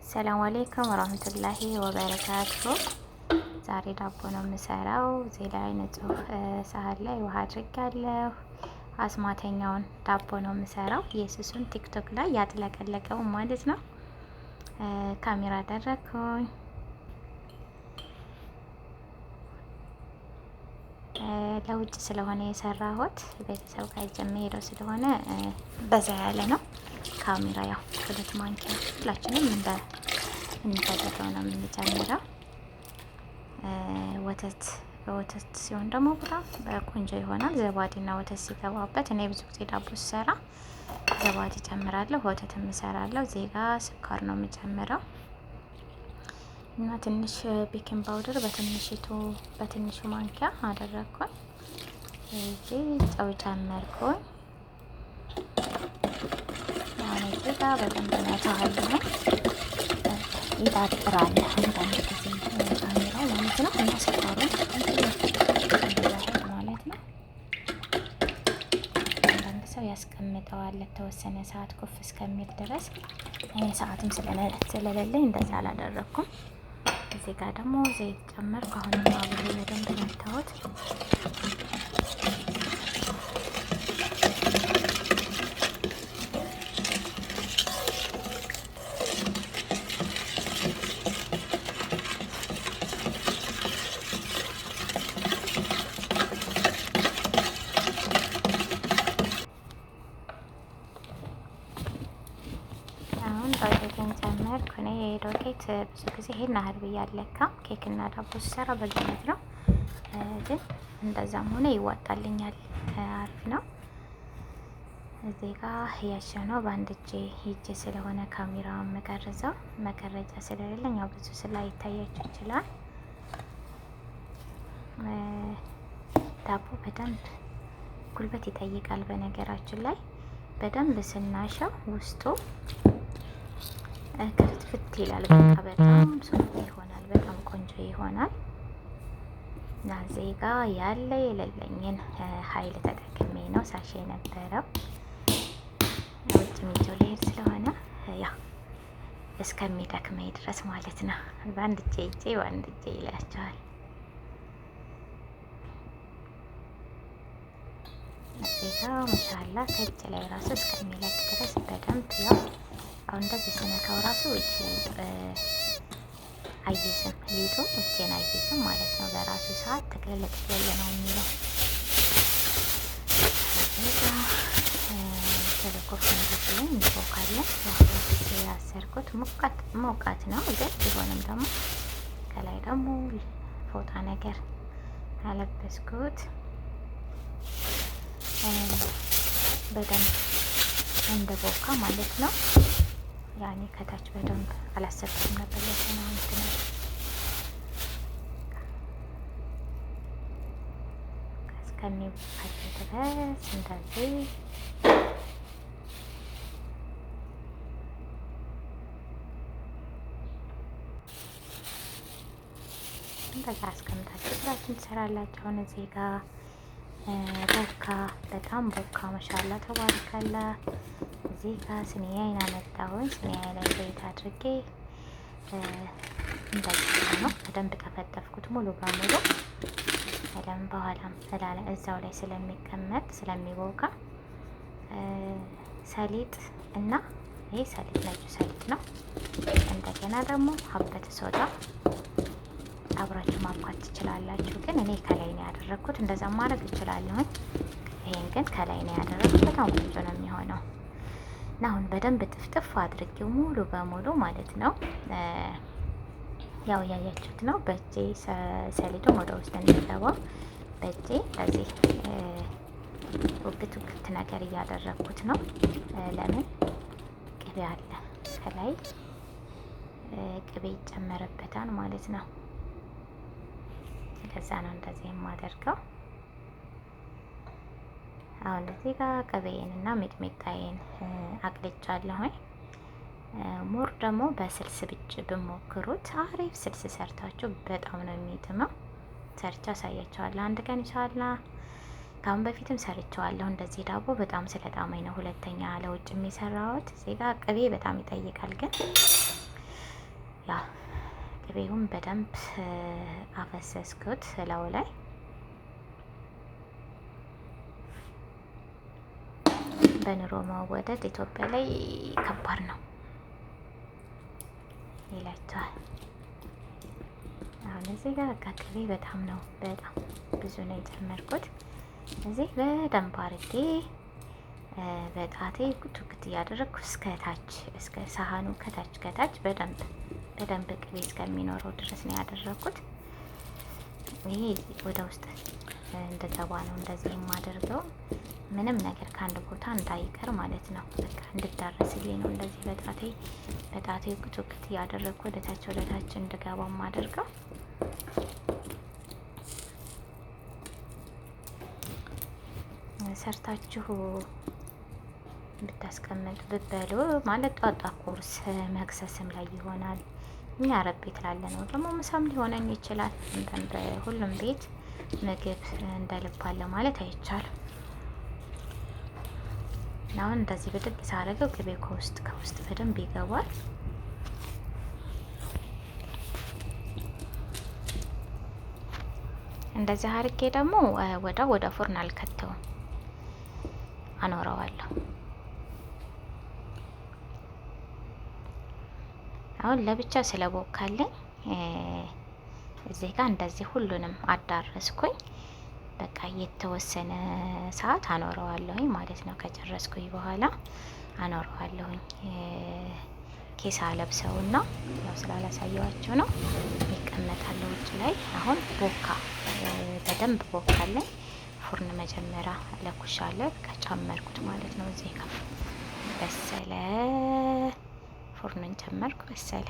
ሰላም አለይኩም ወራህመቱላሂ ወበረካቱ። ዛሬ ዳቦ ነው የምሰራው። እዚህ ላይ ንጹህ ሳህን ላይ ውሃ አድርጋለሁ። አስማተኛውን ዳቦ ነው የምሰራው። የሱሱን ቲክቶክ ላይ ያጥለቀለቀው ማለት ነው። ካሜራ አደረኩኝ። ለውጭ ስለሆነ የሰራሁት ቤተሰብ ጋር ጀምሮ ስለሆነ በዛ ያለ ነው። ካሜራ ያው 2 ማንኪያ ሁላችንም እንፈልገው ነው የምንጨምረው። በወተት ሲሆን ደግሞ በጣም ቆንጆ ይሆናል። ዘባዲና ወተት ሲገባበት እኔ ብዙ ጊዜ ዳቦ ስሰራ ዘባዲ ጨምራለሁ፣ ወተትም እሰራለሁ። እዚህ ጋር ስኳር ነው የምጨምረው እና ትንሽ ቤኪንግ ፓውደር በትንሹ ማንኪያ አደረግኩኝ። እዚህ ጨው ጨመርኩኝ። አሁን እዚህ ጋር በደንብ መታሃለሁ። ይጣጥራል አንዳንድ ጊዜ ካሜራው ማለት ነው እና ስኳሩን ማለት ነው። አንዳንድ ሰው ያስቀምጠዋል ለተወሰነ ሰዓት ኩፍ እስከሚል ድረስ። እኔ ሰዓትም ስለሌለኝ እንደዛ አላደረኩም። እዚህ ጋር ደግሞ ዘይት ጨመርኩ። አሁን አብሬ በደንብ መታወት ዶቄቴን ጨመርኩ። እኔ ዶቄት ብዙ ጊዜ ይሄን ያህል ብዬ አልለካም። ኬክና ዳቦ ስሰራ በግምት ነው፣ ግን እንደዛም ሆነ ይዋጣልኛል። አሪፍ ነው። እዚህ ጋር ያሸነው በአንድ እጄ ስለሆነ ካሜራ መቀረጫው መቀረጫ ስለሌለኝ ያው ብዙ ስላይታያችሁ ይችላል። ዳቦ በደንብ ጉልበት ይጠይቃል። በነገራችን ላይ በደንብ ስናሸው ውስጡ ክትፍት ይላል። በቃ በጣም ሶፍት ይሆናል። በጣም ቆንጆ ይሆናል። እና እዚህ ጋር ያለ የሌለኝን ኃይል ተጠቅሜ ነው ሳሽ የነበረው። ውጭ ሚጆ ልሄድ ስለሆነ ያው እስከሚደክመኝ ድረስ ማለት ነው። በአንድ እጄ ይላቸዋል። እዚህ ጋር ማሻአላ ከእጅ ላይ ራሱ እስከሚለቅ ድረስ በደንብ ያው አሁን እንደዚህ ስነካው ራሱ አይይዝም፣ ሊጡ እጄን አይይዝም ማለት ነው። በራሱ ሰዓት ትክክል ነው የሚለው። ተለኮፍ እንደዚህ እንቦካለን። ያሰርኩት ሞቃት ነው፣ ግን ቢሆንም ደግሞ ከላይ ደግሞ ፎጣ ነገር አለበስኩት። በደንብ እንደቦካ ማለት ነው። ያኔ ከታች በደንብ አላሰብኩም ነበር ለሰናው እንትን እስከሚቦካ ድረስ እንደዚህ እንደዛ አስቀምጣችሁ ስራችሁን ትሰራላችሁ። አሁን እዚህ ጋር ቦካ፣ በጣም ቦካ። ማሻአላ ተባረካላ። እዚህ ጋር ስኒያዬን አመጣሁኝ። ስኒያ ላይ ዘይት አድርጌ እንደዚህ ነው በደንብ ጠፈጠፍኩት ሙሉ በሙሉ። በኋላም እዛው ላይ ስለሚቀመጥ ስለሚቦካ ሰሊጥ እና ይሄ ሰሊጥ ነጭ ሰሊጥ ነው። እንደገና ደግሞ ሀበት ሶዳ አብራችሁ ማብኳት ትችላላችሁ። ግን እኔ ከላይ ነው ያደረኩት። እንደዛ ማድረግ እችላለሁ። ይሄን ግን ከላይ ነው ያደረኩት። በጣም ቆንጆ ነው የሚሆነው። እና አሁን በደንብ ጥፍጥፍ አድርጌው ሙሉ በሙሉ ማለት ነው። ያው ያያችሁት ነው። በእጄ ሰሊጡን ወደ ውስጥ እንዲገባው በእጄ እንደዚህ ውግት ነገር እያደረኩት ነው። ለምን ቅቤ አለ ከላይ ቅቤ ይጨመርበታል ማለት ነው። ከዛ ነው እንደዚህ የማደርገው። አሁን እዚህ ጋር ቅቤዬንና ሚጥሚጣዬን አቅልጫለሁኝ። ሞር ደግሞ በስልስ ብቻ ብሞክሩት አሪፍ ስልስ ሰርታችሁ በጣም ነው የሚጥመው። ሰርቻ አሳያችኋለሁ አንድ ቀን ኢንሻአላህ። ካሁን በፊትም ሰርቼዋለሁ እንደዚህ ዳቦ በጣም ስለጣመኝ ነው ሁለተኛ ለውጭ የሚሰራውት። እዚህ ጋር ቅቤ በጣም ይጠይቃል፣ ግን ያ ቅቤውን በደንብ አፈሰስኩት እላው ላይ። በኑሮ መወደድ ኢትዮጵያ ላይ ከባድ ነው ይላቸዋል። አሁን እዚህ ጋር በቃ ቅቤ በጣም ብዙ ነው የጨመርኩት። እዚህ በደንብ አድርጌ በጣቴ ጉትጉት እያደረግኩ እስከ ሳህኑ ከታች በደንብ ቅቤ እስከሚኖረው ድረስ ነው ያደረግኩት። ይሄ ወደ ውስጥ እንድገባ ነው እንደዚህ የማደርገው። ምንም ነገር ከአንድ ቦታ እንዳይቀር ማለት ነው። በቃ እንድዳረስልኝ ነው እንደዚህ በጣቴ ጉትጉት እያደረግኩ ወደታች እንድገባ የማደርገው። ሰርታችሁ ብታስቀምጡ ብትበሉ ማለት ጧጧ ቁርስ መክሰስም ላይ ይሆናል። እኛ አረብ ቤት ላለ ነው ደግሞ ምሳም ሊሆነን ይችላል። ሁሉም ቤት ምግብ እንደ ልብ አለ ማለት አይቻልም። አሁን እንደዚህ ብድግ ሳደርገው ቅቤ ከውስጥ በደንብ ይገባል። እንደዚህ አድርጌ ደግሞ ወደ ፉርን አልከተውም፣ አኖረዋለሁ። አሁን ለብቻ ስለቦካለኝ እዚህ ጋር እንደዚህ ሁሉንም አዳረስኩኝ። በቃ የተወሰነ ሰዓት አኖረዋለሁኝ ማለት ነው። ከጨረስኩኝ በኋላ አኖረዋለሁኝ። ኬሳ ለብሰውና ያው ስላላሳየዋቸው ነው ይቀመጣል ውጭ ላይ። አሁን በደንብ ቦካለኝ። ፉርን መጀመሪያ ለኩሻለሁ ከጨመርኩት ማለት ነው። እዚህ ጋር በሰለ፣ ፉርንን ጨመርኩ፣ በሰለ።